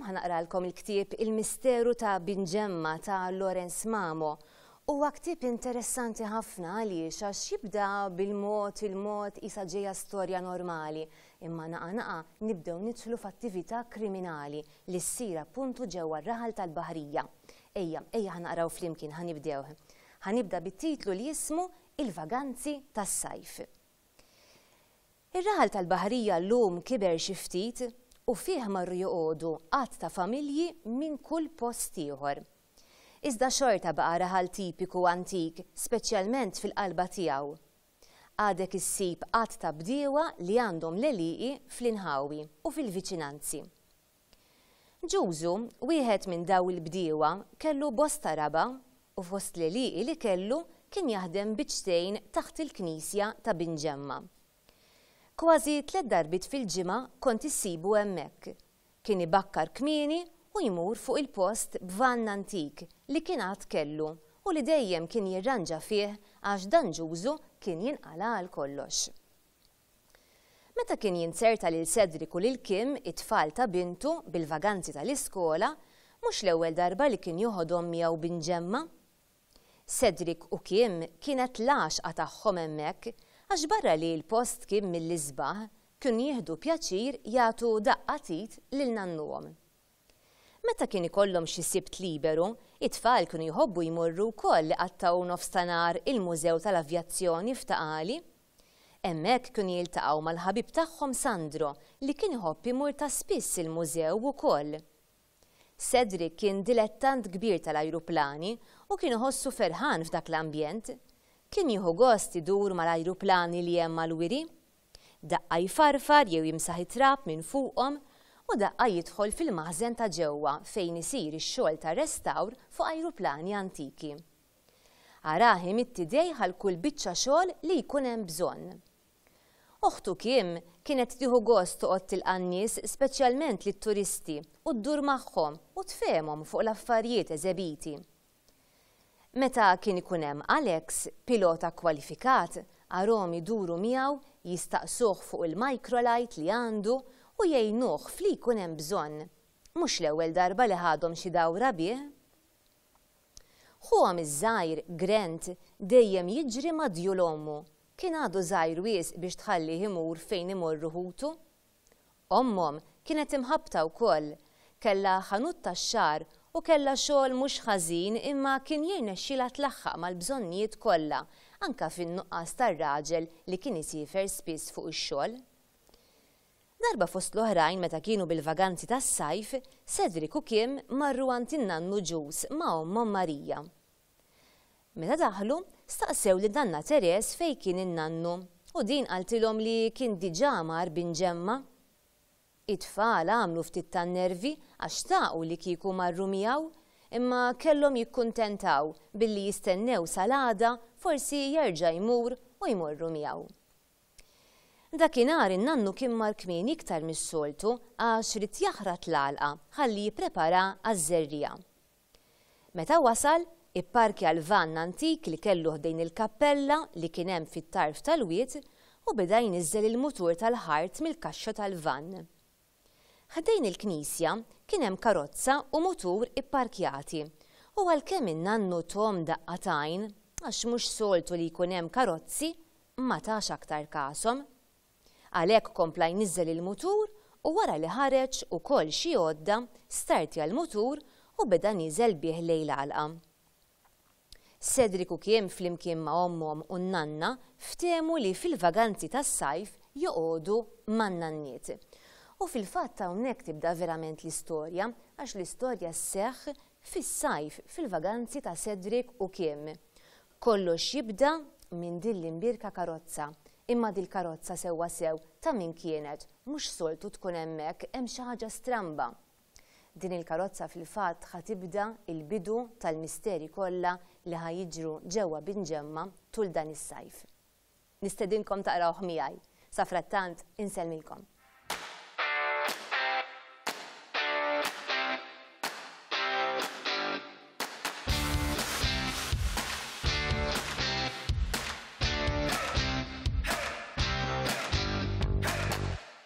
ħanaqralkom il-ktieb Il-Misteru ta' Binġemma ta' Lawrence Mamo. Huwa ktieb interessanti ħafna għaliex għax jibda bil-mod isa ġejja storja normali, imma naqa nibdew nidħlu f'attività kriminali li ssir appuntu ġewwa r-raħal tal-Baħrija. Ejja ħanaqraw flimkien ħanibdew. Ħanibda bit-titlu li jismu Il-Vaganzi tas-Sajf. Ir-raħal tal-Baħrija llum kiber xi ftit u fih marru joqogħdu qatt ta' familji minn kull post ieħor. Iżda xorta baqa' raħal tipiku antik, speċjalment fil-qalba tiegħu. Għadek issib qatt ta' bdiewa li għandhom l-għelieqi fl-inħawi u fil-viċinanzi. Ġużu, wieħed minn daw il-bdiewa kellu bosta raba u fost l-għelieqi li kellu kien jaħdem biċtejn taħt il-Knisja ta' Binġemma. Kważi 3 darbit fil-ġimgħa kont issibu hemmhekk. Kien ibakkar kmieni u jmur fuq il-post b'vann antik li kien għad kellu u li dejjem kien jirranġa fih għax dan ġużu kien jinqala għal kollox. Meta kien jinserta lil Cedric u lil Kim, it-tfal ta' bintu bil-vaganzi tal-iskola, mhux l-ewwel darba li kien joħodhom miegħu Binġemma. Cedric u Kim kienet l-għaxqa tagħhom hemmhekk għax barra li l-post kien mill-isbaħ kien jieħdu pjaċir jagħtu daqqatit lil nannuhom. Meta kien ikollhom xi sibt liberu, it-tfal kienu jħobbu jmorru wkoll li qattaw nofstanhar il-Mużew tal-Avjazzjoni f'Taqali. Hemmhekk kienu jiltaqgħu mal-ħabib tagħhom Sandro li kien iħobb imur ta' spiss il-mużew ukoll. Cedric kien dilettant kbir tal-ajruplani u kien iħossu ferħan f'dak l-ambjent. Kien jieħu gost idur mal-ajruplani li hemm mal-wiri, daqqa jfarfar jew jimsaħ it-trab minn fuqhom u daqqa jidħol fil-maħżen ta' ġewwa fejn isir ix-xogħol ta' restawr fuq ajruplani antiki. Araħi mittidej għal kull biċċa xogħol li jkun hemm bżonn. Oħtu Kim kienet tieħu gost toqgħod tilqa' n-nies speċjalment lit-turisti u ddur magħhom u tfehmhom fuq l-affarijiet eżebiti. Meta kien ikun hemm Alex, pilota kwalifikat, għarhom iduru miegħu jistaqsuh fuq il-microlight li għandu u jgħinuh fli jkun hemm bżonn. Mhux l-ewwel darba li ħadhom xi dawra bih. Ħuhom iż-żgħir Grant dejjem jiġri madju l-ommu. Kien għadu żgħir wisq biex tħallih imur fejn imorru ħutu. Ommhom kienet imħabbta wkoll, kellha ħanut tax-xahar u kellha xogħol mhux ħażin imma kien jirnexxielha tlaħħaq mal-bżonnijiet kollha, anke fin-nuqqas tar-raġel li kien isifer spiss fuq ix-xogħol. Darba fost l-oħrajn meta kienu bil-vaganzi tas-sajf, Cedric u Kim marru għand in-nannu Ġus ma' ommhom Marija. Meta daħlu, staqsew lil nanna Teres fejn kien in-nannu u din qaltilhom li kien diġà mar Binġemma. It-tfal għamlu ftit tan-nervi għax taqu li kieku marru miegħu, imma kellhom jikkuntentaw billi jistennew sal-għada forsi jerġa' jmur u jmorru miegħu. Dakinhar in-nannu kien mar kmieni iktar mis-soltu għax rid jaħrat l-għalqa ħalli jipprepara għaż-żerriegħa. Meta wasal, ipparkja l-vann antik li kellu ħdejn il-kappella li kien hemm fit-tarf tal-wied u beda jniżżel il-mutur tal-ħart mill-kaxxa tal-vann. Ħdejn il-Knisja kien hemm karozza u mutur ipparkjati u għalkemm in-nannu Tom daqqatajn għax mhux soltu li jkun hemm karozzi ma tax aktar kasom. Għalhekk kompla jniżżel il-mutur u wara li ħareġ ukoll xi għodda startja l-mutur u beda nieżel bih lejn l-għalqa. Cedric u Kim flimkien ma' ommhom u n-nanna ftehmu li fil-vaganzi tas-sajf joqogħdu man-nanniet. U fil-fatt hawnhekk tibda verament l-istorja għax l-istorja sseħħ fis-sajf fil-vaganzi ta' Cedric u Kim. Kollox jibda minn din l-imbirka karozza, imma din karozza sewwa sew ta' min kienet mhux soltu tkun hemmhekk hemm xi ħaġa stramba. Din il-karozza fil-fatt ħatibda il-bidu tal-misteri kollha li ħajjiġru ġewwa Binġemma tul dan is-sajf. Nistedinkom taqrawh miegħi. Sa frattant insellmilkom.